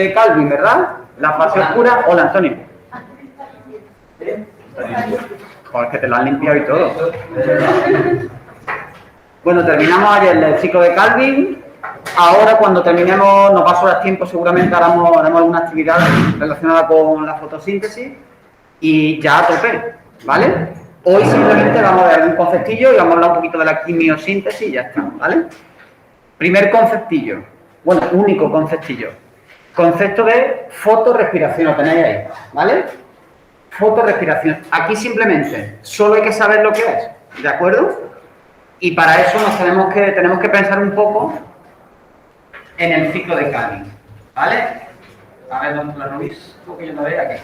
de Calvin, ¿verdad? La fase oscura. Hola, Antonio. Joder, que te lo han limpiado y todo. Bueno, terminamos ayer el ciclo de Calvin. Ahora, cuando terminemos, nos va a sobrar tiempo, seguramente haremos alguna actividad relacionada con la fotosíntesis y ya a tope, ¿vale? Hoy simplemente vamos a ver un conceptillo y vamos a hablar un poquito de la quimiosíntesis y ya está, ¿vale? Primer conceptillo, bueno, único conceptillo. Concepto de fotorrespiración, lo tenéis ahí, ¿vale? Fotorrespiración. Aquí simplemente solo hay que saber lo que es, ¿de acuerdo? Y para eso tenemos que pensar un poco en el ciclo de Calvin, ¿vale? A ver, ¿dónde la Rubis? Que yo no veo aquí.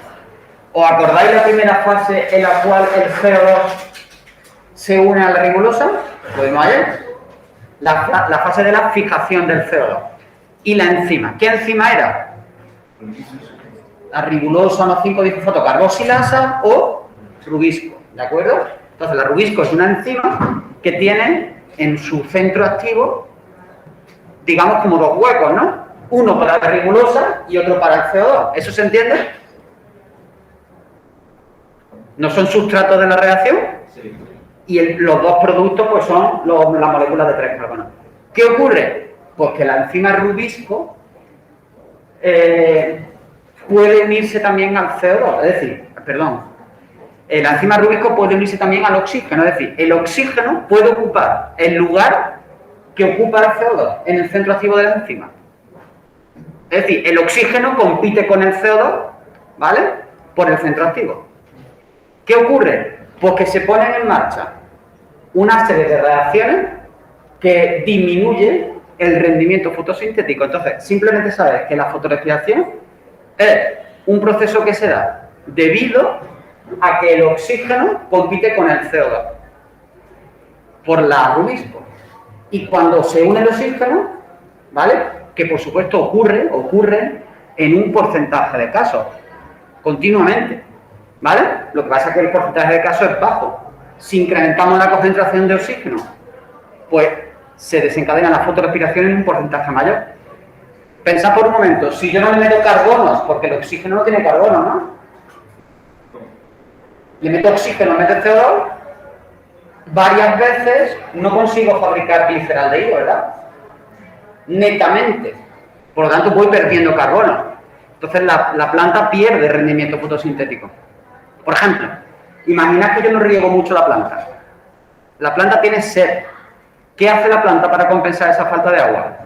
¿Os acordáis la primera fase en la cual el CO2 se une a la ribulosa? Pues no ayer. La fase de la fijación del CO2. Y la enzima. ¿Qué enzima era? La ribulosa, no 5-difosfotocarboxilasa o rubisco, ¿de acuerdo? Entonces, la rubisco es una enzima que tiene en su centro activo, digamos, como dos huecos, ¿no? Uno para la ribulosa y otro para el CO2. ¿Eso se entiende? ¿No son sustratos de la reacción? Sí. Y los dos productos pues son las moléculas de 3 carbonos. ¿Qué ocurre? Pues que la enzima rubisco puede unirse también al CO2, es decir, la enzima rubisco puede unirse también al oxígeno, es decir, el oxígeno puede ocupar el lugar que ocupa el CO2 en el centro activo de la enzima. Es decir, el oxígeno compite con el CO2, ¿vale? Por el centro activo. ¿Qué ocurre? Pues que se ponen en marcha una serie de reacciones que disminuyen el rendimiento fotosintético. Entonces, simplemente sabes que la fotorrespiración es un proceso que se da debido a que el oxígeno compite con el CO2 por la rubisco. Y cuando se une el oxígeno, ¿vale? Que por supuesto ocurre en un porcentaje de casos, continuamente, ¿vale? Lo que pasa es que el porcentaje de casos es bajo. Si incrementamos la concentración de oxígeno, pues se desencadena la fotorrespiración en un porcentaje mayor. Pensad por un momento, si yo no le meto carbonos, porque el oxígeno no tiene carbono, ¿no? Le meto oxígeno en vez de CO2, varias veces no consigo fabricar gliceraldehído, ¿verdad? Netamente. Por lo tanto, voy perdiendo carbono. Entonces, la planta pierde rendimiento fotosintético. Por ejemplo, imaginad que yo no riego mucho la planta. La planta tiene sed. ¿Qué hace la planta para compensar esa falta de agua?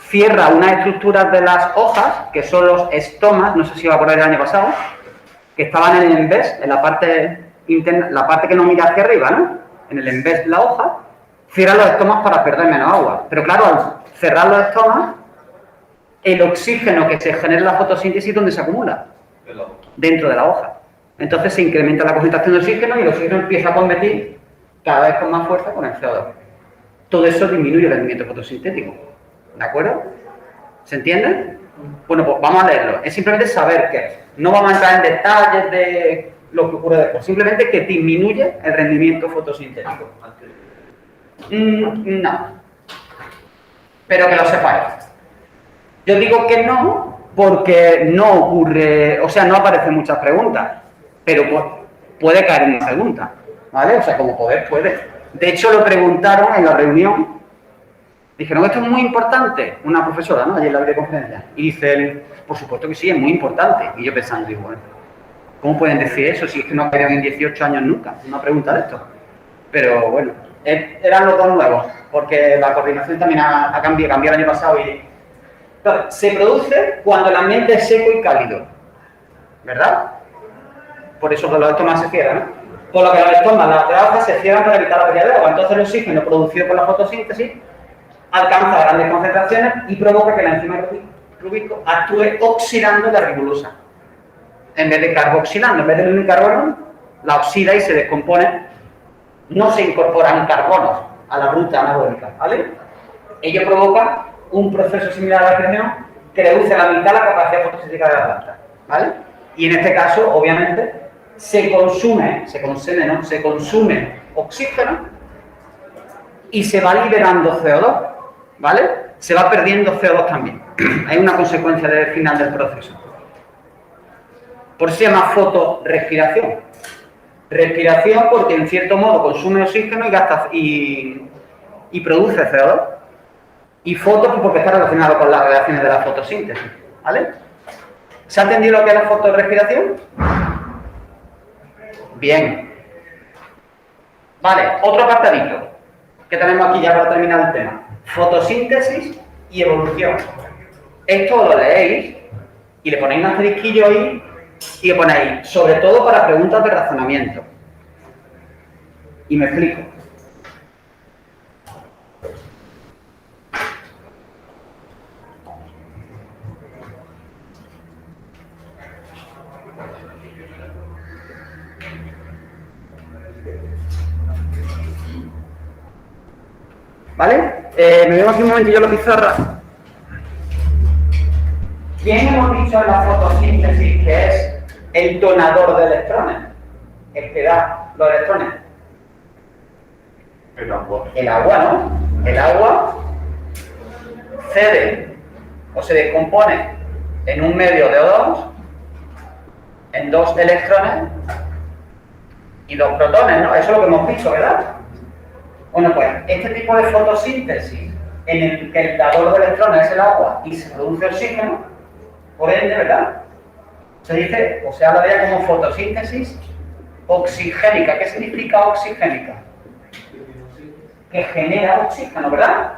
Cierra unas estructuras de las hojas, que son los estomas, no sé si os acordáis del año pasado, que estaban en el envés, en la parte interna, la parte que no mira hacia arriba, ¿no? En el envés de la hoja, cierra los estomas para perder menos agua. Pero claro, al cerrar los estomas, el oxígeno que se genera en la fotosíntesis, ¿dónde se acumula? Dentro de la hoja. Entonces se incrementa la concentración de oxígeno y el oxígeno empieza a competir cada vez con más fuerza con el CO2. Todo eso disminuye el rendimiento fotosintético. ¿De acuerdo? ¿Se entiende? Bueno, pues vamos a leerlo. Es simplemente saber qué. No vamos a entrar en detalles de lo que ocurre después. Simplemente que disminuye el rendimiento fotosintético. No. Pero que lo sepáis. Yo digo que no porque no ocurre, o sea, no aparecen muchas preguntas. Pero puede caer en una pregunta. ¿Vale? O sea, como poder puede. De hecho, lo preguntaron en la reunión. Dijeron, esto es muy importante, una profesora, ¿no? Allí en la videoconferencia. Y dice él, por supuesto que sí, es muy importante. Y yo pensando, digo, bueno, ¿cómo pueden decir eso si es que no cayeron en 18 años nunca? Una pregunta de esto. Pero bueno, eran los dos nuevos, porque la coordinación también ha cambiado el año pasado. Entonces, se produce cuando el ambiente es seco y cálido, ¿verdad? Por eso los estomas se cierran, ¿no? Por lo que los estomas, las hojas se cierran para evitar la pérdida de agua. Entonces el oxígeno producido por la fotosíntesis alcanza grandes concentraciones y provoca que la enzima rubisco actúe oxidando la ribulosa. En vez de carboxilando, en vez de unir carbono, la oxida y se descompone. No se incorporan carbonos a la ruta anabólica, ¿vale? Ello provoca un proceso similar a la reacción que reduce a la mitad la capacidad fotosintética de la planta, ¿vale? Y en este caso, obviamente, se consume oxígeno y se va liberando CO2, ¿vale? se va perdiendo CO2 también. Hay una consecuencia del final del proceso. Por eso se llama fotorrespiración. Respiración porque en cierto modo consume oxígeno y produce CO2. Y foto pues, porque está relacionado con las reacciones de la fotosíntesis. ¿Vale? ¿Se ha entendido lo que es la fotorrespiración? Bien. Vale, otro apartadito que tenemos aquí ya para terminar el tema. Fotosíntesis y evolución. Esto lo leéis y le ponéis un asterisquillo ahí y le ponéis, sobre todo para preguntas de razonamiento. Y me explico. ¿Vale? Me veo aquí un momentillo la pizarra. ¿Quién hemos dicho en la fotosíntesis que es el donador de electrones? El que da los electrones. El agua. El agua, ¿no? El agua cede o se descompone en un medio de O2 en 2 electrones y 2 protones, ¿no? Eso es lo que hemos visto, ¿verdad? Bueno, pues este tipo de fotosíntesis en el que el dador de electrones es el agua y se produce oxígeno, por ende, ¿verdad? Se dice, o se habla de ella como fotosíntesis oxigénica. ¿Qué significa oxigénica? Que genera oxígeno, ¿verdad?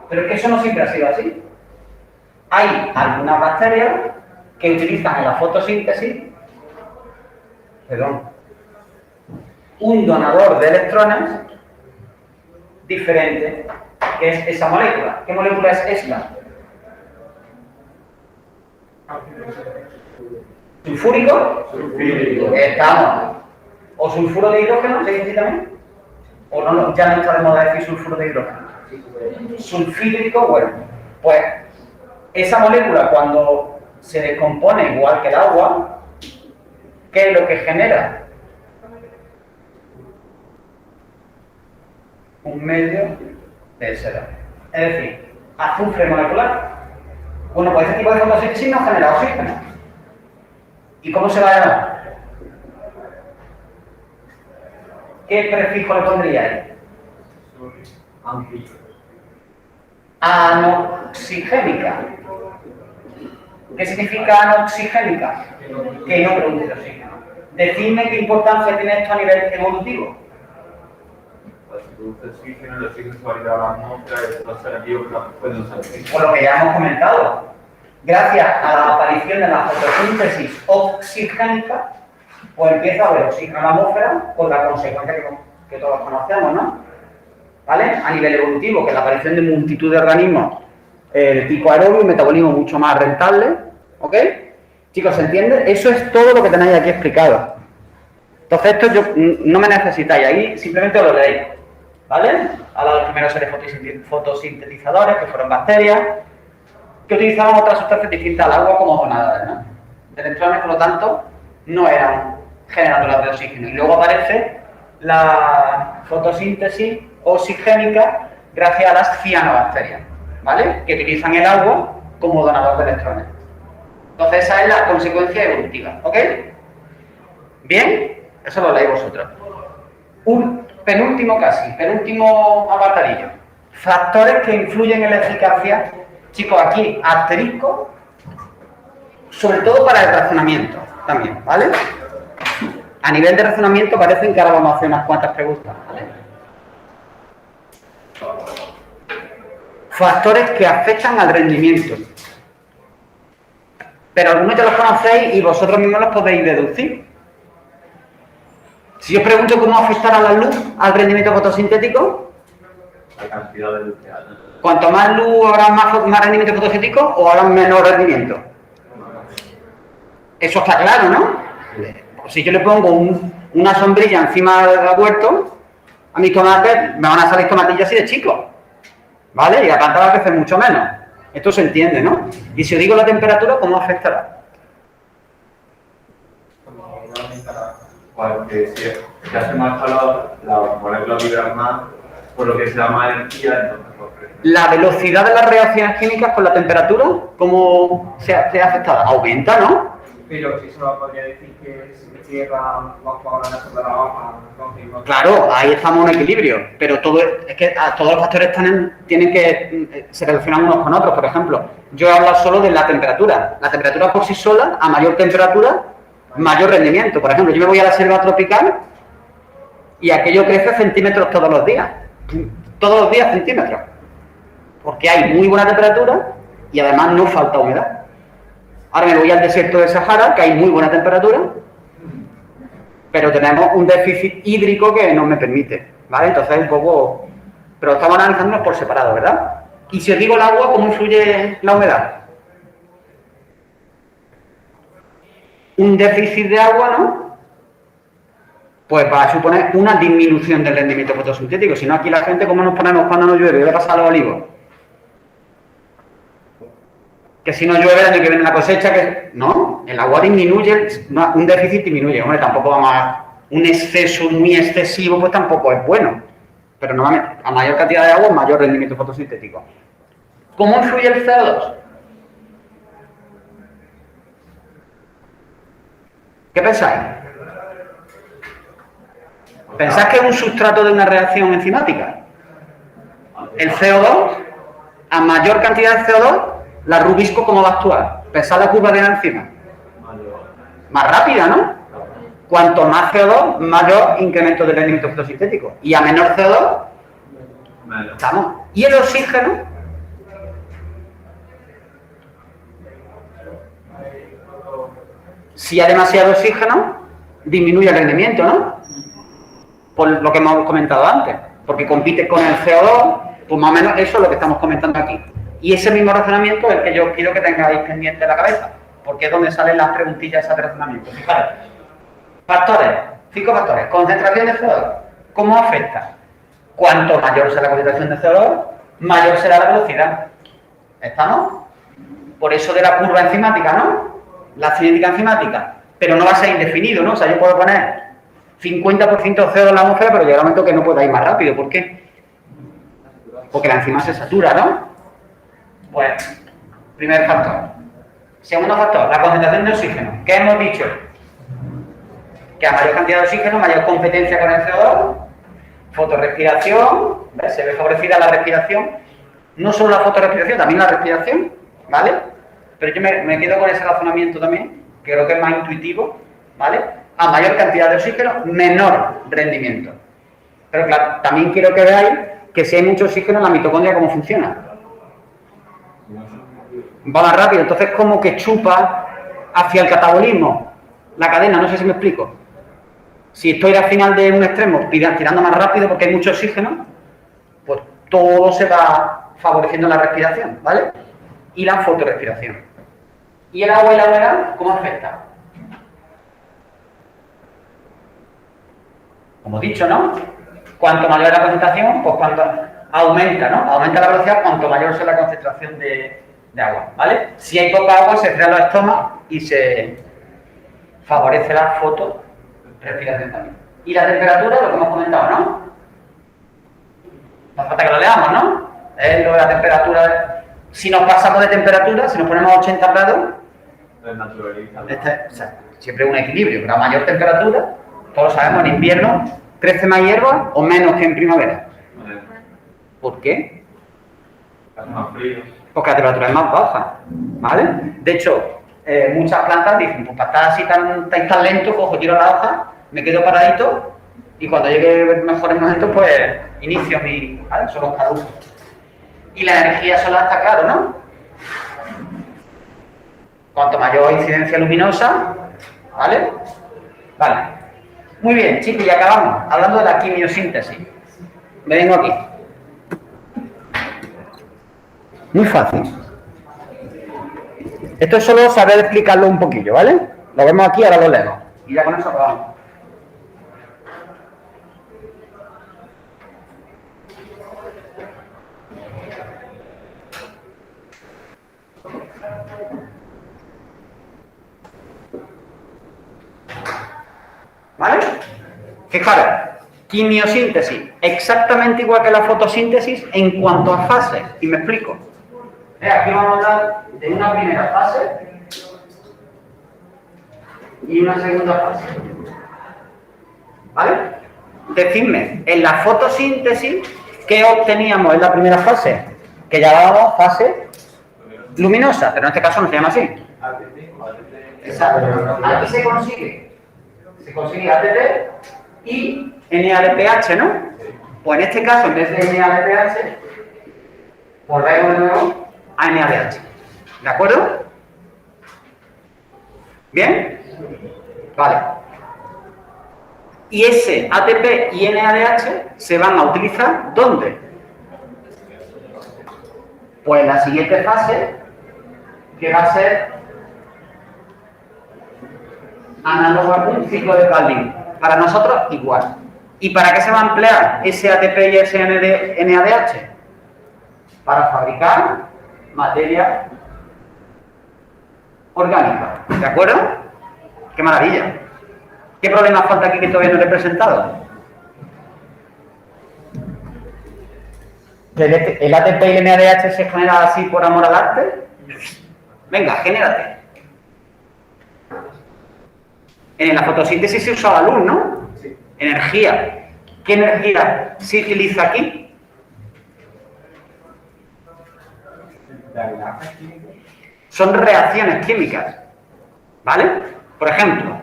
Pero es que eso no siempre ha sido así. Hay algunas bacterias que utilizan en la fotosíntesis, un donador de electrones diferente, que es esa molécula. ¿Qué molécula es esta? ¿Sulfúrico? Sulfídrico. Estamos. ¿O sulfuro de hidrógeno? ¿Se dice así también? ¿O no, ya no está de moda decir sulfuro de hidrógeno? Sulfídrico, bueno, pues esa molécula cuando se descompone igual que el agua, ¿qué es lo que genera? Un medio de SO2. Es decir, azufre molecular. Bueno, pues este tipo de fotosíntesis no genera oxígeno. ¿Y cómo se va a llamar? ¿Qué prefijo le pondría ahí? Anoxigénica. ¿Qué significa anoxigénica? Que no produce oxígeno. Decidme qué importancia tiene esto a nivel evolutivo. Pues si produce oxígeno, el oxígeno se va a ir a la atmósfera y entonces aquí pueden usar oxígeno. Por lo que ya hemos comentado, gracias a la aparición de la fotosíntesis oxigénica, pues empieza a haber oxígeno en la atmósfera con la consecuencia que todos conocemos, ¿no? ¿Vale? A nivel evolutivo, que la aparición de multitud de organismos tipo aerobio y metabolismo mucho más rentable, ¿ok? Chicos, ¿se entiende? Eso es todo lo que tenéis aquí explicado. Entonces esto no me necesitáis, ahí simplemente os lo leéis, ¿vale? Habla de los primeros seres fotosintetizadores, que fueron bacterias, que utilizaban otras sustancias distintas al agua como donadores, ¿no? De electrones, por lo tanto, no eran generadores de oxígeno. Y luego aparece la fotosíntesis oxigénica gracias a las cianobacterias, ¿vale? Que utilizan el agua como donador de electrones. Entonces esa es la consecuencia evolutiva, ¿ok? Bien, eso lo leéis vosotros. Un penúltimo apartadillo. Factores que influyen en la eficacia. Chicos, aquí asterisco, sobre todo para el razonamiento también, ¿vale? A nivel de razonamiento parecen que ahora vamos a hacer unas cuantas preguntas, ¿vale? Factores que afectan al rendimiento. Pero algunos ya los conocéis y vosotros mismos los podéis deducir. Si os pregunto cómo afectará la luz al rendimiento fotosintético, La cantidad de luz que hay. cuanto más luz habrá más rendimiento fotosintético o habrá menor rendimiento. Eso está claro, ¿no? Si yo le pongo una sombrilla encima del huerto, a mis tomates me van a salir tomatillas así de chicos, ¿vale? Y la planta va a crecer mucho menos. Esto se entiende, ¿no? Y si os digo la temperatura, ¿cómo afectará? Porque si hace más calor, la molécula vibra más, por lo que se da más energía, entonces pues, La velocidad de las reacciones químicas con la temperatura, ¿cómo se ha afectada? Aumenta, ¿no? Pero eso no podría decir que si me cierran los cojones de la hoja, Claro, ahí estamos en equilibrio, pero todo es que todos los factores tienen que se relacionan unos con otros. Por ejemplo, yo he hablado solo de la temperatura. La temperatura por sí sola, a mayor temperatura, mayor rendimiento. Por ejemplo, yo me voy a la selva tropical y aquello crece centímetros todos los días. Todos los días centímetros. Porque hay muy buena temperatura y además no falta humedad. Ahora me voy al desierto de Sahara, que hay muy buena temperatura, pero tenemos un déficit hídrico que no me permite, ¿vale? Entonces un poco... Pero estamos analizándonos por separado, ¿verdad? Y si os digo el agua, ¿cómo influye la humedad? Un déficit de agua, ¿no? Pues va a suponer una disminución del rendimiento fotosintético. Si no, aquí la gente, ¿cómo nos ponemos cuando no llueve? ¿Qué pasa a los olivos? Que si no llueve el año que viene la cosecha, que no, el agua disminuye, un déficit disminuye. Hombre, tampoco vamos a... Un exceso muy excesivo, pues tampoco es bueno. Pero normalmente, a mayor cantidad de agua, mayor rendimiento fotosintético. ¿Cómo influye el CO2? ¿Qué pensáis? ¿Pensáis que es un sustrato de una reacción enzimática? El CO2, a mayor cantidad de CO2, la rubisco, ¿cómo va a actuar? Pensad la curva de la enzima. Más rápida, ¿no? Cuanto más CO2, mayor incremento del rendimiento fotosintético. Y a menor CO2, estamos. ¿Y el oxígeno? Si hay demasiado oxígeno, disminuye el rendimiento, ¿no? Por lo que hemos comentado antes. Porque compite con el CO2, pues más o menos eso es lo que estamos comentando aquí. Y ese mismo razonamiento es el que yo quiero que tengáis pendiente en la cabeza, porque es donde salen las preguntillas de razonamiento. Fijaros, factores, 5 factores. Concentración de CO2, ¿cómo afecta? Cuanto mayor sea la concentración de CO2, mayor será la velocidad. ¿Estamos? Por eso de la curva enzimática, ¿no? La cinética enzimática. Pero no va a ser indefinido, ¿no? O sea, yo puedo poner 50% de CO2 en la atmósfera, pero llega un momento que no pueda ir más rápido. ¿Por qué? Porque la enzima se satura, ¿no? Pues, primer factor. Segundo factor, la concentración de oxígeno. ¿Qué hemos dicho? Que a mayor cantidad de oxígeno, mayor competencia con el CO2, fotorrespiración, ¿ves? Se ve favorecida la respiración, no solo la fotorrespiración, también la respiración, ¿vale? Pero yo me quedo con ese razonamiento también, que creo que es más intuitivo, ¿vale? A mayor cantidad de oxígeno, menor rendimiento. Pero claro, también quiero que veáis que si hay mucho oxígeno en la mitocondria, ¿cómo funciona? Va más rápido, entonces como que chupa hacia el catabolismo la cadena, no sé si me explico. Si estoy al final de un extremo tirando más rápido porque hay mucho oxígeno, pues todo se va favoreciendo la respiración, ¿vale? Y la fotorrespiración. ¿Y el agua y la humedad cómo afecta? Como he dicho, ¿no? Cuanto mayor la concentración, pues cuanto aumenta, ¿no? Aumenta la velocidad cuanto mayor sea la concentración de agua, ¿vale? Si hay poca agua, se crean los estomas y se favorece la fotorrespiración también. Y la temperatura, lo que hemos comentado, ¿no? No hace falta que lo leamos, ¿no? Es lo de la temperatura. Si nos pasamos de temperatura, si nos ponemos a 80 grados, siempre es un equilibrio, pero a mayor temperatura, todos sabemos, en invierno crece más hierba o menos que en primavera. ¿Por qué? Más frío. Porque la temperatura es más baja, ¿vale? De hecho, muchas plantas dicen, pues para estar así tan lento, cojo, tiro la hoja, me quedo paradito y cuando llegue mejores momentos, pues inicio mi... ¿vale? Son los caducos. Y la energía solar está claro, ¿no? Cuanto mayor incidencia luminosa, ¿vale? Vale. Muy bien, chicos, y acabamos hablando de la quimiosíntesis. Me vengo aquí. Muy fácil. Esto es solo saber explicarlo un poquillo, ¿vale? Lo vemos aquí, ahora lo leemos. Y ya con eso acabamos. ¿Vale? Fijaros, Quimiosíntesis, exactamente igual que la fotosíntesis en cuanto a fases. Y me explico. Aquí vamos a hablar de una primera fase y una segunda fase. ¿Vale? Decidme, en la fotosíntesis, ¿qué obteníamos en la primera fase? Que llamábamos fase luminosa, pero en este caso no se llama así. Exacto. Aquí se consigue ATP y NADPH, ¿no? Pues en este caso, en vez de NADPH, volvemos de nuevo a NADH. ¿De acuerdo? ¿Bien? Vale. Y ese ATP y NADH se van a utilizar ¿dónde? Pues en la siguiente fase, que va a ser análogo a un ciclo de Calvin. Para nosotros, igual. ¿Y para qué se va a emplear ese ATP y ese NADH? Para fabricar materia orgánica. ¿De acuerdo? ¡Qué maravilla! ¿Qué problema falta aquí que todavía no he presentado? ¿El ATP y el NADH se genera así por amor al arte? Venga, genérate. En la fotosíntesis se usa la luz, ¿no? Sí. Energía. ¿Qué energía se utiliza aquí? Son reacciones químicas. ¿Vale? Por ejemplo,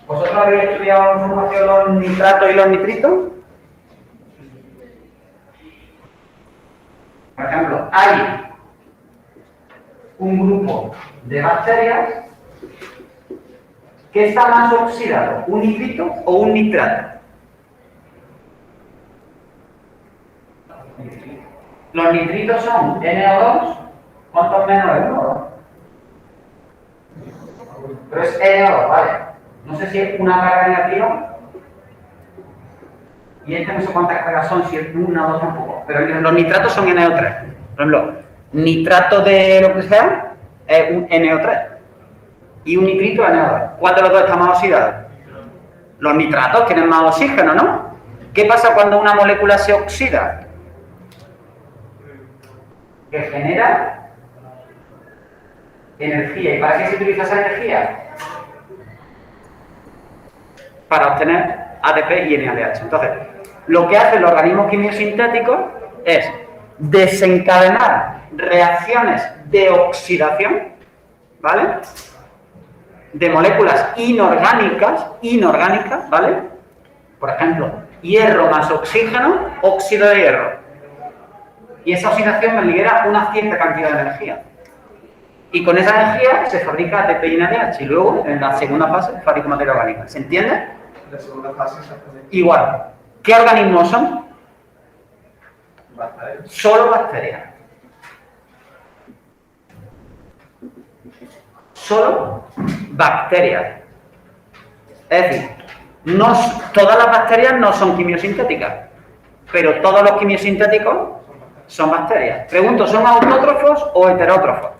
¿vosotros habéis estudiado en formación los nitratos y los nitritos? Por ejemplo, hay un grupo de bacterias que está más oxidado, un nitrito o un nitrato. Los nitritos son NO2, ¿cuántos menos es 1? Pero es NO2, ¿vale? No sé si es una carga negativa. Y este no sé cuántas cargas son, si es una o dos tampoco. Pero los nitratos son NO3. Por ejemplo, nitrato de lo que sea es un NO3. Y un nitrito es NO2. ¿Cuál de los dos está más oxidado? Los nitratos tienen más oxígeno, ¿no? ¿Qué pasa cuando una molécula se oxida? Que genera energía. ¿Y para qué se utiliza esa energía? Para obtener ATP y NADH. Entonces, lo que hacen los organismos quimiosintéticos es desencadenar reacciones de oxidación, ¿vale? De moléculas inorgánicas, ¿vale? Por ejemplo, hierro más oxígeno, óxido de hierro. Y esa oxidación me libera una cierta cantidad de energía. Y con esa energía se fabrica ATP y NADH. Y luego, en la segunda fase, fabrico materia orgánica. ¿Se entiende? La segunda fase exactamente. Igual. ¿Qué organismos son? Bacterias. Solo bacterias. Solo bacterias. Es decir, todas las bacterias no son quimiosintéticas, pero todos los quimiosintéticos son bacterias. Pregunto, ¿son autótrofos o heterótrofos?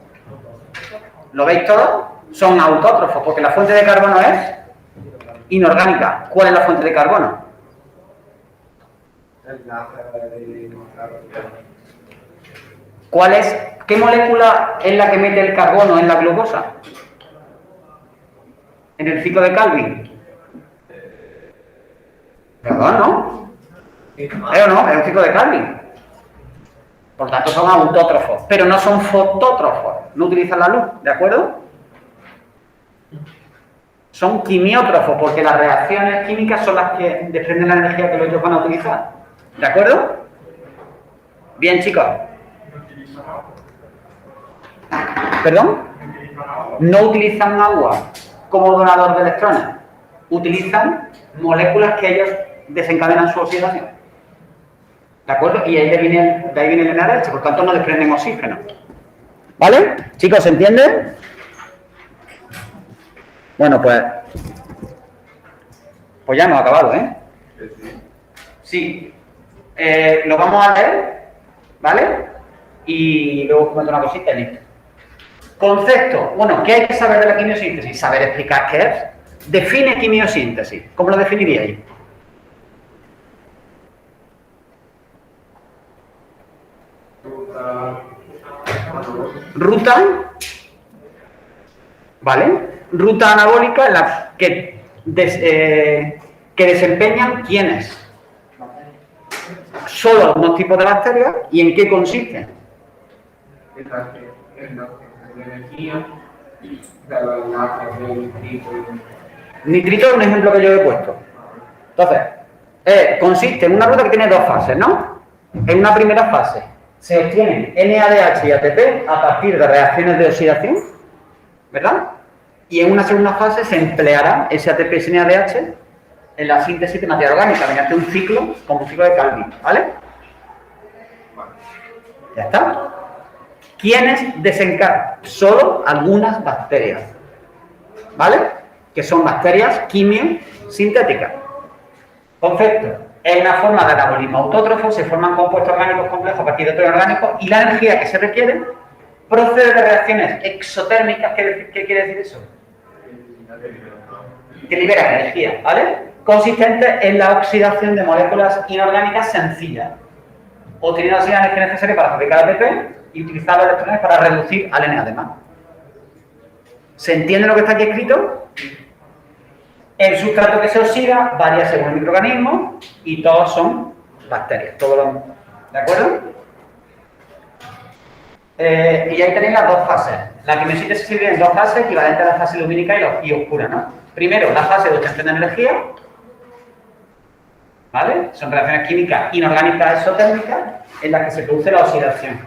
¿Lo veis todos? Son autótrofos, porque la fuente de carbono es inorgánica. ¿Cuál es la fuente de carbono? ¿Qué molécula es la que mete el carbono en la glucosa? En el ciclo de Calvin. Perdón, ¿no? ¿O no? Es un ciclo de Calvin. Por tanto, son autótrofos, pero no son fotótrofos. No utilizan la luz, ¿de acuerdo? Son quimiótrofos, porque las reacciones químicas son las que desprenden la energía que ellos van a utilizar. ¿De acuerdo? Bien, chicos. ¿Perdón? No utilizan agua como donador de electrones. Utilizan moléculas que ellos desencadenan su oxidación. ¿De acuerdo? Y de ahí viene el NADH, por tanto no desprenden oxígeno. ¿Vale? Chicos, ¿se entiende? Bueno, pues ya hemos acabado, ¿eh? Sí. Lo vamos a leer, ¿vale? Y luego comento una cosita y listo. Concepto. Bueno, ¿qué hay que saber de la quimiosíntesis? Saber explicar qué es. Define quimiosíntesis. ¿Cómo lo definiríais? Ruta, ¿vale? Ruta anabólica en la que desempeñan ¿quiénes? Solo algunos tipos de bacterias. ¿Y en qué consisten? En la energía, de la nitrito. Nitrito es un ejemplo que yo he puesto. Entonces, consiste en una ruta que tiene dos fases, ¿no? En una primera fase se obtienen NADH y ATP a partir de reacciones de oxidación, ¿verdad? Y en una segunda fase se empleará ese ATP y ese NADH en la síntesis de materia orgánica mediante un ciclo, como un ciclo de Calvin, ¿vale? Ya está. ¿Quiénes desencadenan? Solo algunas bacterias, ¿vale? Que son bacterias quimiosintéticas. Concepto. En una forma de anabolismo autótrofo se forman compuestos orgánicos complejos a partir de otros orgánicos y la energía que se requiere procede de reacciones exotérmicas. ¿Qué quiere decir eso? Que libera energía, ¿vale? Consistente en la oxidación de moléculas inorgánicas sencillas, obteniendo así la energía necesaria para fabricar ATP y utilizar los electrones para reducir al NA+. ¿Se entiende lo que está aquí escrito? El sustrato que se oxida varía según el microorganismo y todos son bacterias. ¿De acuerdo? Y ahí tenéis las dos fases. La quimiosíntesis se divide en dos fases equivalentes a la fase lumínica y oscura, ¿no? Primero, la fase de obtención de energía, ¿vale? Son reacciones químicas inorgánicas exotérmicas en las que se produce la oxidación,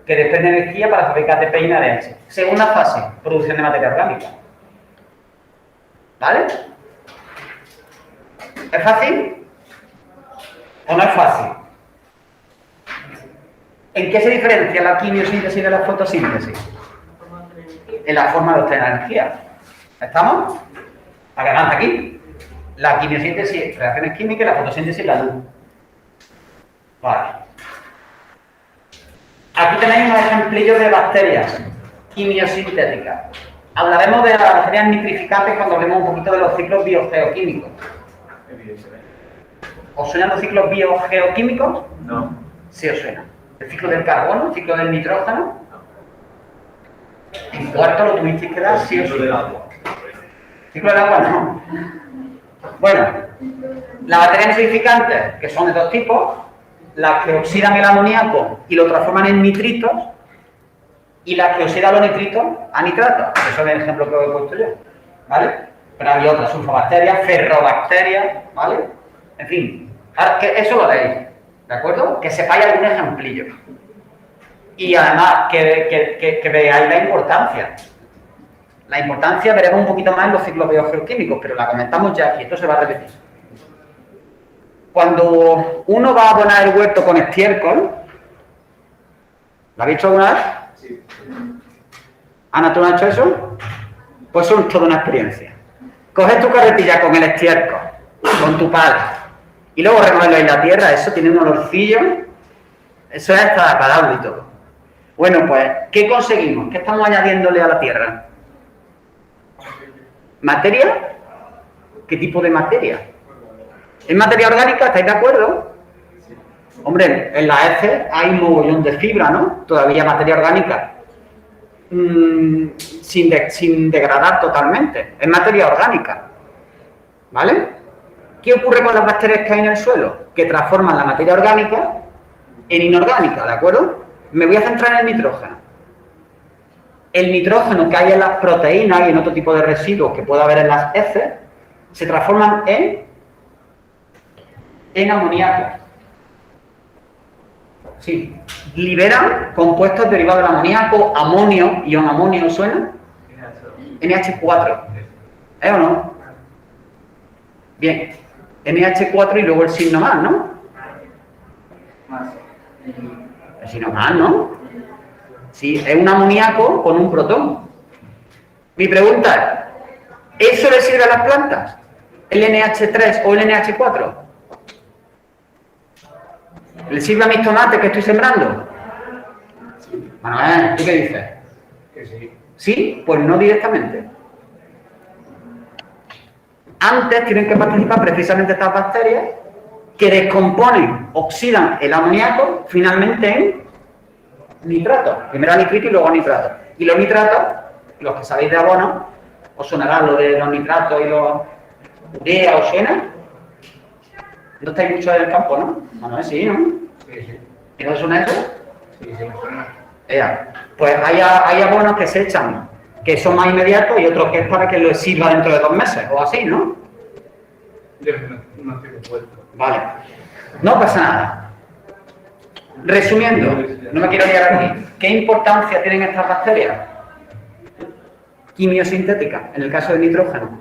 que desprende energía para fabricar ATP y NADH. Segunda fase, producción de materia orgánica. ¿Vale? ¿Es fácil? ¿O no es fácil? ¿En qué se diferencia la quimiosíntesis de la fotosíntesis? En la forma de obtener energía. ¿Estamos? Adelante aquí. La quimiosíntesis, reacciones químicas, y la fotosíntesis, la luz. Vale. Aquí tenéis unos ejemplillos de bacterias quimiosintéticas. Hablaremos de las bacterias nitrificantes cuando hablemos un poquito de los ciclos biogeoquímicos. ¿Os suenan los ciclos biogeoquímicos? No. Sí os suena. El ciclo del carbono, el ciclo del nitrógeno. En cuarto lo tuvisteis que dar, sí o sí. El ciclo del agua. El ciclo del agua no. Bueno, las bacterias nitrificantes, que son de dos tipos, las que oxidan el amoníaco y lo transforman en nitritos, y las que oxidan los nitritos a nitratos. Eso es el ejemplo que os he puesto yo, ¿vale? Pero hay otras, sulfobacterias, ferrobacterias, ¿vale? En fin, que eso lo leéis, ¿de acuerdo? Que sepáis algún ejemplillo. Y además, que veáis la importancia. La importancia veremos un poquito más en los ciclos biogeoquímicos, pero la comentamos ya aquí, esto se va a repetir. Cuando uno va a abonar el huerto con estiércol, ¿lo habéis hecho alguna vez? Sí. Ana, ¿tú no has hecho eso? Pues eso es toda una experiencia. Coges tu carretilla con el estiércol, con tu pala, y luego removerlo en la tierra, eso tiene un olorcillo, eso es hasta agradable y todo. Bueno, pues, ¿qué conseguimos? ¿Qué estamos añadiéndole a la tierra? ¿Materia? ¿Qué tipo de materia? ¿Es materia orgánica? ¿Estáis de acuerdo? Hombre, en la heces hay un mogollón de fibra, ¿no? Todavía materia orgánica. Sin degradar totalmente. Es materia orgánica. ¿Vale? ¿Qué ocurre con las bacterias que hay en el suelo? Que transforman la materia orgánica en inorgánica, ¿de acuerdo? Me voy a centrar en el nitrógeno. El nitrógeno que hay en las proteínas y en otro tipo de residuos que puede haber en las heces se transforman en amoníaco. Sí. Liberan compuestos derivados del amoníaco, amonio, ion amonio, ¿suena? NH4. ¿O no? Bien. NH4 y luego el signo más, ¿no? El signo más, ¿no? Sí, es un amoníaco con un protón. Mi pregunta es, ¿eso le sirve a las plantas? ¿El NH3 o el NH4? ¿Le sirve a mis tomates que estoy sembrando? Manuel, ¿tú qué dices? Que sí. ¿Sí? Pues no directamente. Antes tienen que participar precisamente estas bacterias que descomponen, oxidan el amoníaco finalmente en nitrato. Primero a nitrito y luego a nitrato. Y los nitratos, los que sabéis de abono, os sonará lo de los nitratos y los urea o suena. No estáis mucho en el campo, ¿no? Bueno, sí, ¿no? Sí, sí. ¿Y no os suena eso? Sí, sí, me suena. Pues hay abonos que se echan que son más inmediatos y otros que es para que lo sirva dentro de 2 meses o así, ¿no? Yo no estoy dispuesto. Vale. No pasa nada. Resumiendo, no me quiero liar aquí. ¿Qué importancia tienen estas bacterias? Quimiosintética, en el caso del nitrógeno.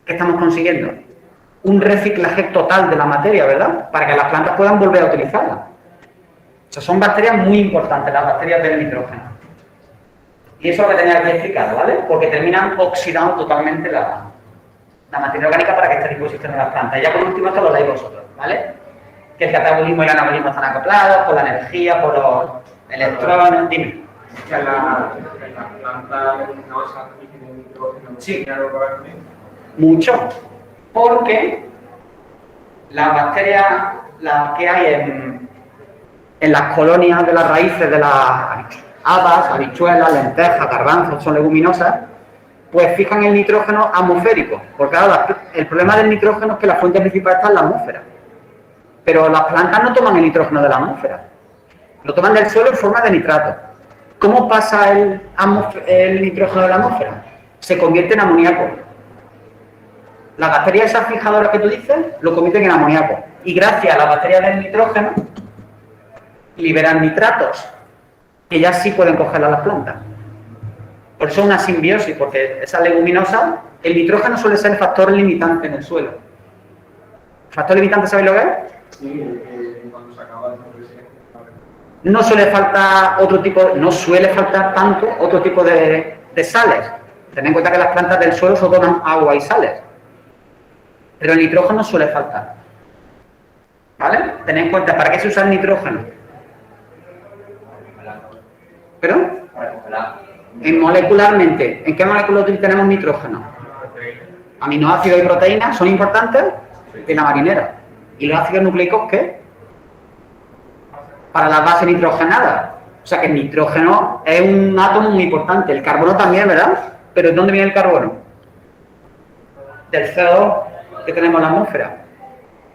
¿Qué estamos consiguiendo? Un reciclaje total de la materia, ¿verdad? Para que las plantas puedan volver a utilizarla. O sea, son bacterias muy importantes, las bacterias del nitrógeno. Y eso es lo que tenía aquí explicado, ¿vale? Porque terminan oxidando totalmente la materia orgánica para que esté a disposición de las plantas. Y ya por último, esto lo leéis vosotros, ¿vale? Que el catabolismo y el anabolismo están acoplados por la energía, por los electrones, dime. Que la planta leguminosa y tiene nitrógeno, Sí. ¿tiene algo que ver con eso? Mucho. Porque las bacterias, las que hay en las colonias de las raíces de las habas, habichuelas, lentejas, garbanzos, son leguminosas, pues fijan el nitrógeno atmosférico. Porque claro, el problema del nitrógeno es que la fuente principal está en la atmósfera. Pero las plantas no toman el nitrógeno de la atmósfera. Lo toman del suelo en forma de nitrato. ¿Cómo pasa el nitrógeno de la atmósfera? Se convierte en amoníaco. Las bacterias esas fijadoras que tú dices lo convierten en amoníaco. Y gracias a las bacterias del nitrógeno liberan nitratos que ya sí pueden coger a las plantas. Por eso es una simbiosis, porque esas leguminosas, el nitrógeno suele ser el factor limitante en el suelo. ¿El factor limitante sabéis lo que es? Sí, cuando se acaba de No suele faltar tanto otro tipo de sales. Tened en cuenta que las plantas del suelo solo toman agua y sales. Pero el nitrógeno suele faltar. ¿Vale? Tened en cuenta, ¿para qué se usa el nitrógeno? ¿Pero? Molecularmente, ¿en qué moléculas tenemos nitrógeno? Aminoácidos y proteínas son importantes en la marinera. ¿Y los ácidos nucleicos qué? Para las bases nitrogenadas. O sea que el nitrógeno es un átomo muy importante. El carbono también, ¿verdad? Pero ¿de dónde viene el carbono? Del CO2 que tenemos en la atmósfera.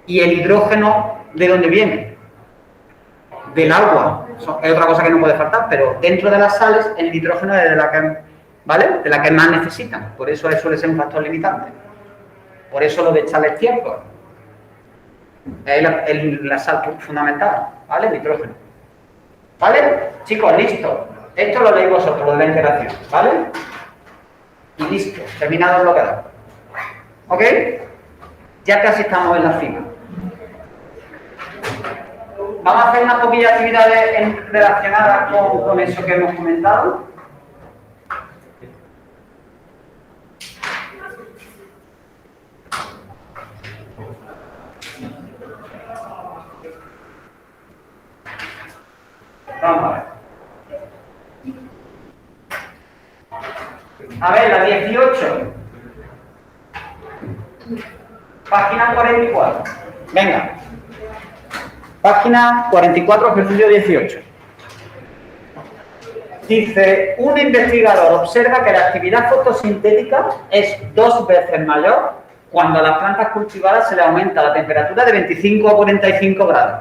¿Y el hidrógeno de dónde viene? Del agua. Eso es otra cosa que no puede faltar, pero dentro de las sales el nitrógeno es de la que, ¿vale? De la que más necesitan. Por eso suele ser un factor limitante. Por eso lo de echarle tiempo. Es la sal fundamental, ¿vale? El nitrógeno. ¿Vale? Chicos, listo. Esto lo leéis vosotros, lo de la integración, ¿vale? Y listo, terminado el bloqueador. ¿Ok? Ya casi estamos en la cima. Vamos a hacer unas poquillas actividades relacionadas con eso que hemos comentado. Vamos a ver. A ver, la 18. Página 44. Venga. Página 44, ejercicio 18. Dice, un investigador observa que la actividad fotosintética es 2 veces mayor cuando a las plantas cultivadas se le aumenta la temperatura de 25 a 45 grados.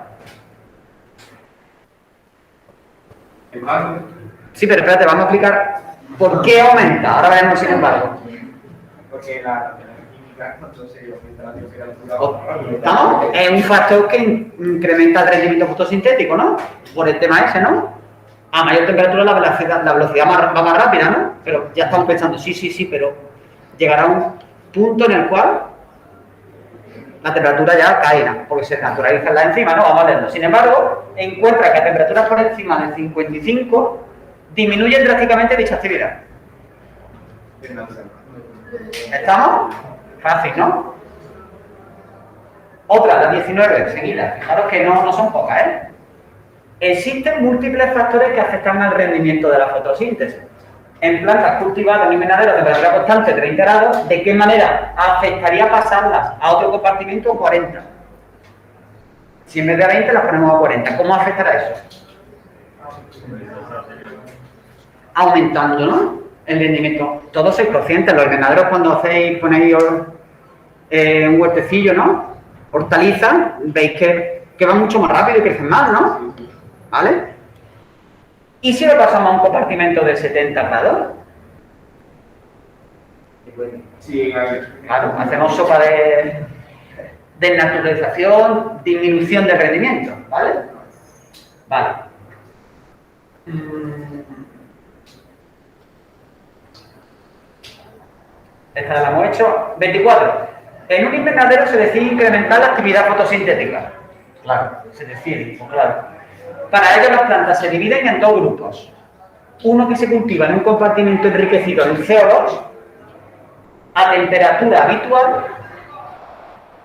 Sí, pero espérate, vamos a explicar por qué aumenta. Ahora veremos sin embargo. Porque la química, entonces aumenta la temperatura. ¿Estamos? Es un factor que incrementa el rendimiento fotosintético, ¿no? Por el tema ese, ¿no? A mayor temperatura la velocidad va más rápida, ¿no? Pero ya estamos pensando, sí, pero llegará un punto en el cual la temperatura ya cae, ¿no? Porque se naturaliza la enzima, ¿no? Vamos a verlo. Sin embargo, encuentra que a temperaturas por encima de 55 disminuye drásticamente dicha actividad. ¿Estamos? Fácil, ¿no? Otra, la 19, seguida. Fijaros que no son pocas, ¿eh? Existen múltiples factores que afectan al rendimiento de la fotosíntesis. en plantas cultivadas en invernadero a temperatura constante 30 grados, ¿de qué manera afectaría pasarlas a otro compartimento a 40? Si en vez de 20 las ponemos a 40, ¿cómo afectará eso? Aumentando, ¿no? El rendimiento. Todos sois conscientes, los invernaderos cuando ponéis un huertecillo, ¿no? Hortalizas, veis que van mucho más rápido y crecen más, ¿no? ¿Vale? ¿Y si lo pasamos a un compartimento de 70 grados? Sí, Claro, hacemos sopa de desnaturalización, disminución del rendimiento, ¿vale? Vale. Esta la hemos hecho. 24. En un invernadero se decide incrementar la actividad fotosintética. Claro, se decide, pues claro. Para ello las plantas se dividen en dos grupos. Uno que se cultiva en un compartimento enriquecido en CO2 a temperatura habitual,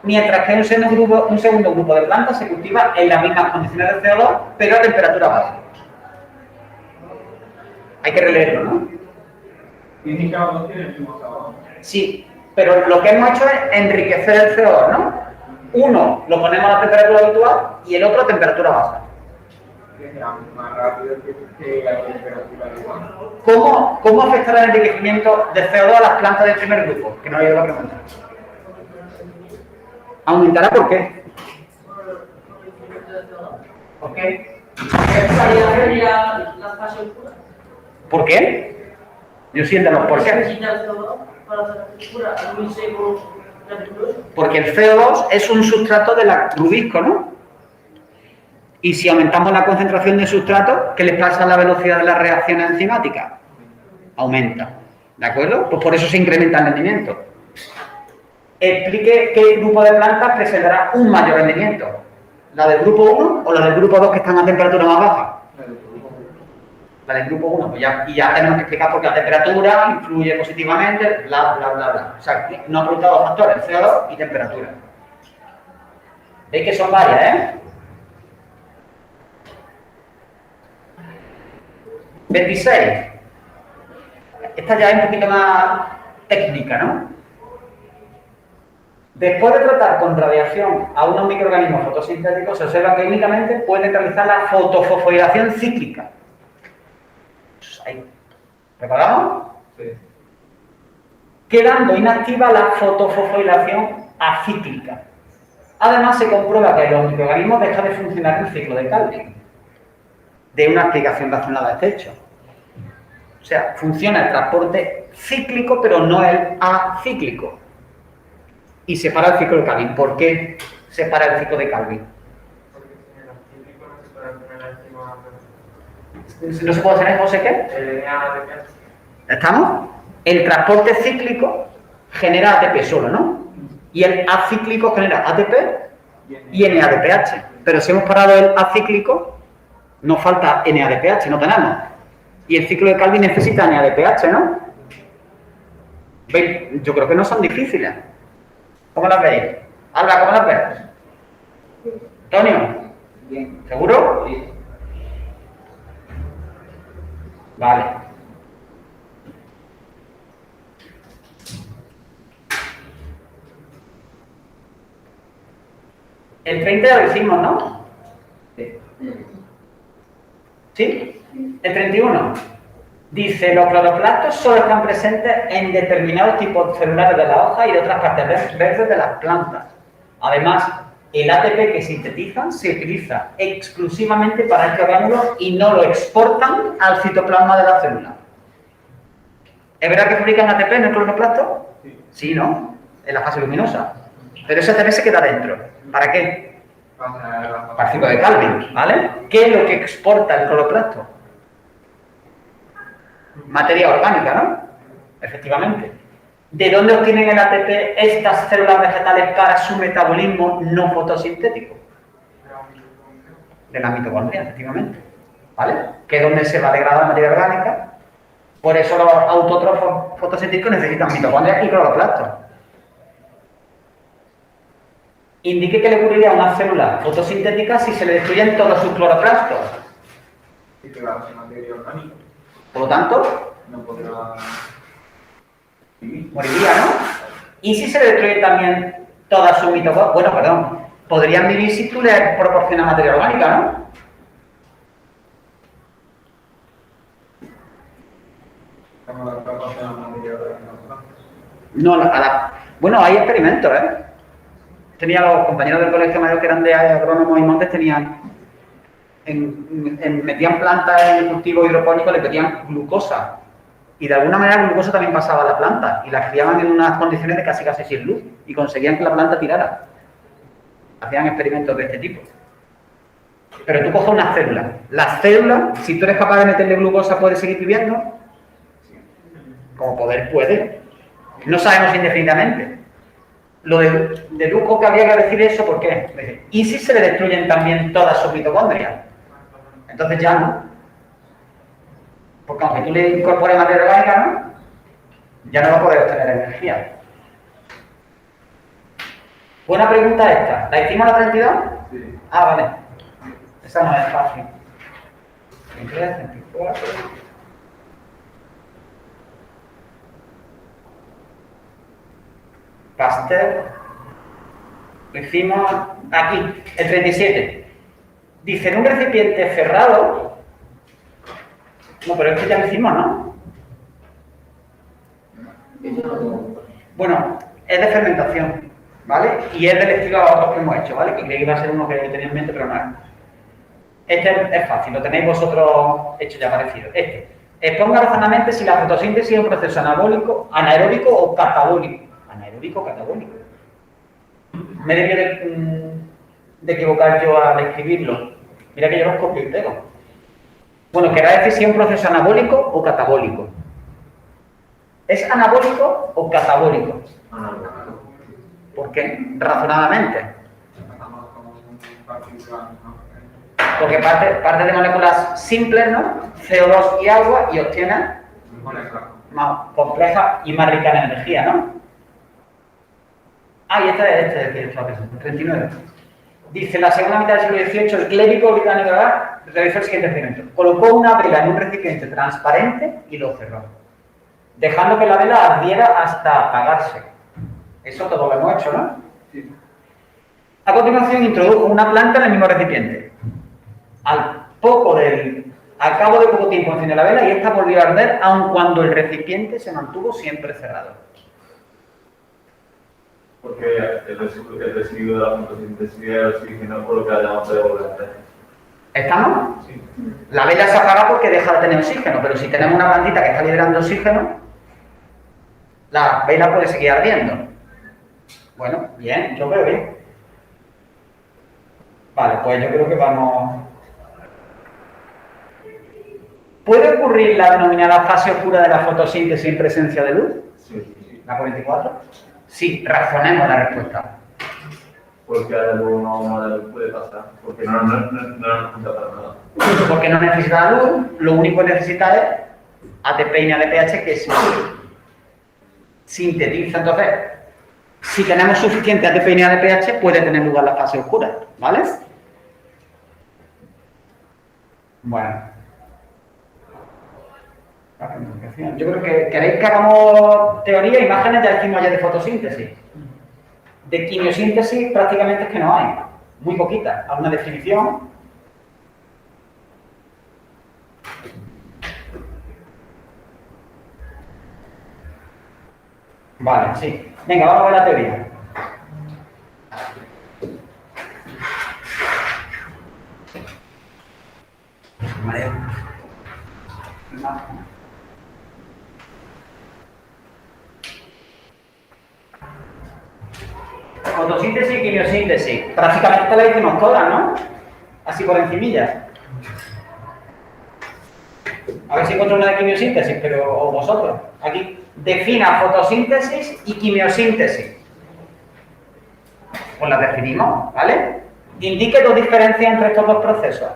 mientras que un segundo grupo de plantas se cultiva en las mismas condiciones de CO2, pero a temperatura baja. Hay que releerlo, ¿no? Dicen que los dos tienen el mismo sabor. Sí, pero lo que hemos hecho es enriquecer el CO2, ¿no? Uno lo ponemos a la temperatura habitual y el otro a temperatura baja. Que sea más rápido que la temperatura igual. ¿Cómo afectará el enriquecimiento de CO2 a las plantas del primer grupo? Que no ha ido la pregunta. ¿Aumentará por qué? ¿Por qué? ¿Por qué? Yo siento los por qué. Porque el CO2 es un sustrato de la rubisco, ¿no? Y si aumentamos la concentración de sustrato, ¿qué le pasa a la velocidad de las reacciones enzimáticas? Aumenta. ¿De acuerdo? Pues por eso se incrementa el rendimiento. Explique qué grupo de plantas presentará un mayor rendimiento. ¿La del grupo 1 o la del grupo 2 que están a temperatura más baja? La del grupo 1, pues ya tenemos que explicar por qué la temperatura influye positivamente, bla, bla, bla, bla. O sea, nos ha preguntado dos factores, CO2 y temperatura. Veis que son varias, ¿eh? 26. Esta ya es un poquito más técnica, ¿no? Después de tratar con radiación a unos microorganismos fotosintéticos, se observa que únicamente pueden realizar la fotofosforilación cíclica. ¿Recordamos? Sí. Quedando inactiva la fotofosforilación acíclica. Además, se comprueba que los microorganismos dejan de funcionar el ciclo de Calvin. De una explicación razonada a este hecho. O sea, funciona el transporte cíclico, pero no el acíclico. Y separa el ciclo de Calvin. ¿Por qué separa el ciclo de Calvin? ¿No se puede hacer eso, sé qué? ¿Estamos? El transporte cíclico genera ATP solo, ¿no? Y el acíclico genera ATP y NADPH. Pero si hemos parado el acíclico, nos falta NADPH, no tenemos. Y el ciclo de Calvin necesita NADPH, ¿no? ¿Veis? Yo creo que no son difíciles. ¿Cómo las veis? Alba, ¿cómo las ves? ¿Antonio? Bien. ¿Seguro? Sí. Vale. El 30 ya lo hicimos, ¿no? ¿Sí? El 31. Dice, los cloroplastos solo están presentes en determinados tipos celulares de la hoja y de otras partes verdes de las plantas. Además, el ATP que sintetizan se utiliza exclusivamente para este orgánulo y no lo exportan al citoplasma de la célula. ¿Es verdad que fabrican ATP en el cloroplasto? Sí. Sí, ¿no? En la fase luminosa. Pero ese ATP se queda dentro. ¿Para qué? Para el ciclo de Calvin, ¿vale? ¿Qué es lo que exporta el cloroplasto? Materia orgánica, ¿no? Efectivamente. ¿De dónde obtienen el ATP estas células vegetales para su metabolismo no fotosintético? De la mitocondria, efectivamente. ¿Vale? Que es donde se va a degradar la materia orgánica. Por eso los autótrofos fotosintéticos necesitan mitocondrias y cloroplastos. Indique qué le ocurriría a una célula fotosintética si se le destruyen todos sus cloroplastos. Y que la materia orgánica. Por lo tanto, No podemos Moriría, ¿no? ¿Y si se destruyen también todas sus mitocondrias? Bueno, perdón. Podrían vivir si tú les proporcionas materia orgánica, ¿no? No, bueno, hay experimentos, ¿eh? Tenía los compañeros del colegio mayor que eran de agrónomos y montes, tenían metían plantas en el cultivo hidropónico, le metían glucosa. Y de alguna manera la glucosa también pasaba a la planta. Y la criaban en unas condiciones de casi sin luz. Y conseguían que la planta tirara. Hacían experimentos de este tipo. Pero tú coges una célula. La célula, si tú eres capaz de meterle glucosa, ¿puede seguir viviendo? Como poder puede. No sabemos indefinidamente. Lo de Luco que habría que decir eso, ¿por qué? ¿Y si se le destruyen también todas sus mitocondrias? Entonces ya no. Porque aunque tú le incorpores materia orgánica, ¿no? Ya no va a poder obtener energía. Buena pregunta esta. ¿La hicimos la 32? Sí. Ah, vale. Esa no es fácil. 33, 34. Pasteur. Lo hicimos aquí, el 37. Dice, en un recipiente cerrado. No, pero es que ya lo hicimos, ¿no? Bueno, es de fermentación, ¿vale? Y es del estilo a otros que hemos hecho, ¿vale? Que creía que iba a ser uno que tenía en mente, pero no es. Este es fácil, lo tenéis vosotros hecho ya parecido. Este. Exponga razonadamente si la fotosíntesis es un proceso anaeróbico o catabólico. Anaeróbico o catabólico. Me he debido de equivocar yo al escribirlo. Mira que yo los copio y pego. Bueno, querrá decir si es un proceso anabólico o catabólico. ¿Es anabólico o catabólico? ¿Por qué? Razonadamente. Porque parte de moléculas simples, ¿no? CO2 y agua, y obtiene más compleja y más rica en energía, ¿no? Ah, y este es 39. Dice, en la segunda mitad del siglo XVIII, el clérigo británico realizó el siguiente experimento. Colocó una vela en un recipiente transparente y lo cerró, dejando que la vela ardiera hasta apagarse. Eso todo lo hemos hecho, ¿no? Sí. A continuación, introdujo una planta en el mismo recipiente. Al cabo de poco tiempo encendió la vela y esta volvió a arder, aun cuando el recipiente se mantuvo siempre cerrado. Porque el residuo de la fotosíntesis es el oxígeno, por lo que hayamos de devolver. ¿Estamos? Sí. La vela se apaga porque deja de tener oxígeno, pero si tenemos una plantita que está liberando oxígeno, la vela puede seguir ardiendo. Bueno, bien, yo creo bien. Vale, pues yo creo que vamos... ¿Puede ocurrir la denominada fase oscura de la fotosíntesis en presencia de luz? Sí. ¿La 44? Sí, razonemos la respuesta. Porque no puede pasar. Porque no necesita para nada. Porque no necesita la luz, lo único que necesita es ATP y NADPH que se sintetiza. Entonces, si tenemos suficiente ATP y NADPH, puede tener lugar la fase oscura, ¿vale? Bueno. Yo creo que queréis que hagamos teoría, imágenes, ya decimos ya de fotosíntesis. De quimiosíntesis prácticamente es que no hay, muy poquita. ¿Alguna definición? Vale, sí. Venga, vamos a ver la teoría. Vale. Fotosíntesis y quimiosíntesis. Prácticamente la hicimos todas, ¿no? Así por encimilla. A ver si encuentro una de quimiosíntesis, pero o vosotros. Aquí. Defina fotosíntesis y quimiosíntesis. Pues las definimos, ¿vale? Indique dos diferencias entre estos dos procesos.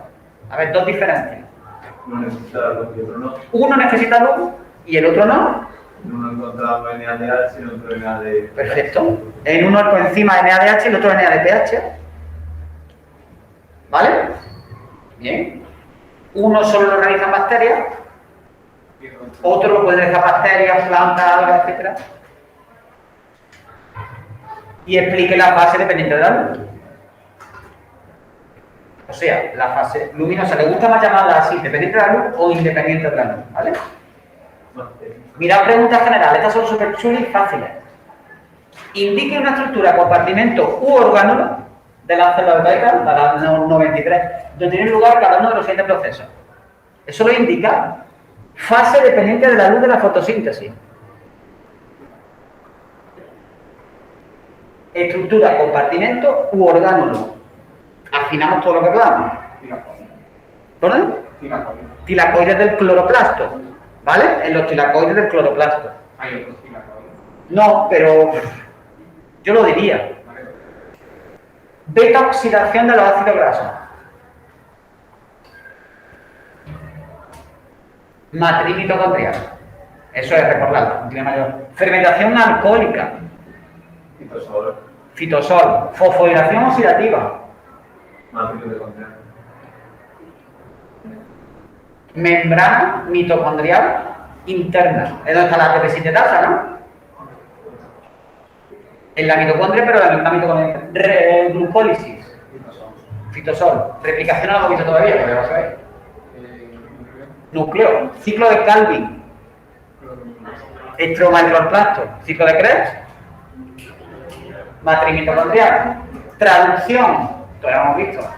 A ver, dos diferencias. No necesita luz y otro no. Uno necesita luz y el otro no. Uno encontramos NADH y el otro NAD. Perfecto. En uno el coenzima NADH y el otro NADPH. ¿Vale? Bien. Uno solo lo realizan bacterias. Otro lo puede dejar bacterias, plantas, algas, etc. Y explique la fase dependiente de la luz. O sea, la fase luminosa, ¿le gusta más llamarla así, dependiente de la luz o independiente de la luz? ¿Vale? Mirad preguntas generales, estas son súper chulas y fáciles. Indique una estructura, compartimento u orgánulo de la célula beta, la 93, donde tiene lugar cada uno de los siguientes procesos. Eso lo indica fase dependiente de la luz de la fotosíntesis. Estructura, compartimento u orgánulo. Afinamos todo lo que podamos. ¿Perdón? Tilacoides del cloroplasto. ¿Vale? En los tilacoides del cloroplasto. Hay otros tilacoides. No, pero yo lo diría. Beta oxidación de los ácidos grasos. Matriz mitocondrial. Eso es recordarlo. Tiene mayor. Fermentación alcohólica. Fitosol. Fosforilación oxidativa. Membrana mitocondrial interna. Es donde está la ATP sintetasa, ¿no? En la mitocondria, pero en la mitocondria. Glucólisis. Fitosol. Replicación no lo hemos visto todavía, pero ya lo sabéis. Núcleo. Ciclo de Calvin. Estromicroplasto. Ciclo de Krebs. Matriz mitocondrial. Traducción. Todavía lo hemos visto.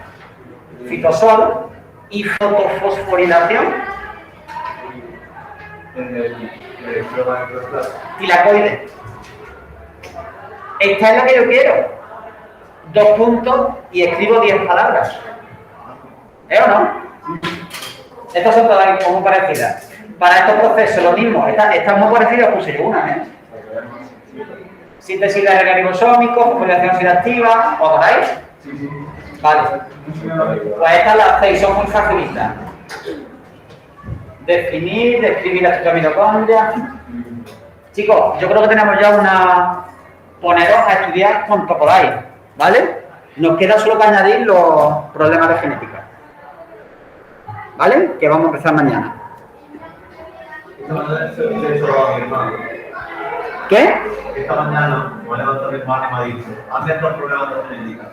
Fitosol. Y fotofosforilación. Tilacoides. Esta es la que yo quiero. 2 puntos y escribo 10 palabras. ¿Eh o no? Estas son todas muy parecidas. Para estos procesos lo mismo. Estas muy parecidas puse yo una, ¿eh? Síntesis de RNA ribosómico, fosforilación oxidativa. ¿Os acordáis? Vale. Pues estas las 6 son muy facilitas. Definir, describir la estructura mitocondria. Chicos, yo creo que tenemos ya una... Poneros a estudiar cuanto podáis, ¿vale? Nos queda solo que añadir los problemas de genética. ¿Vale? Que vamos a empezar mañana. ¿Qué? Esta mañana me he levantado mi hermano y me ha dicho, hazme otros problemas de genética.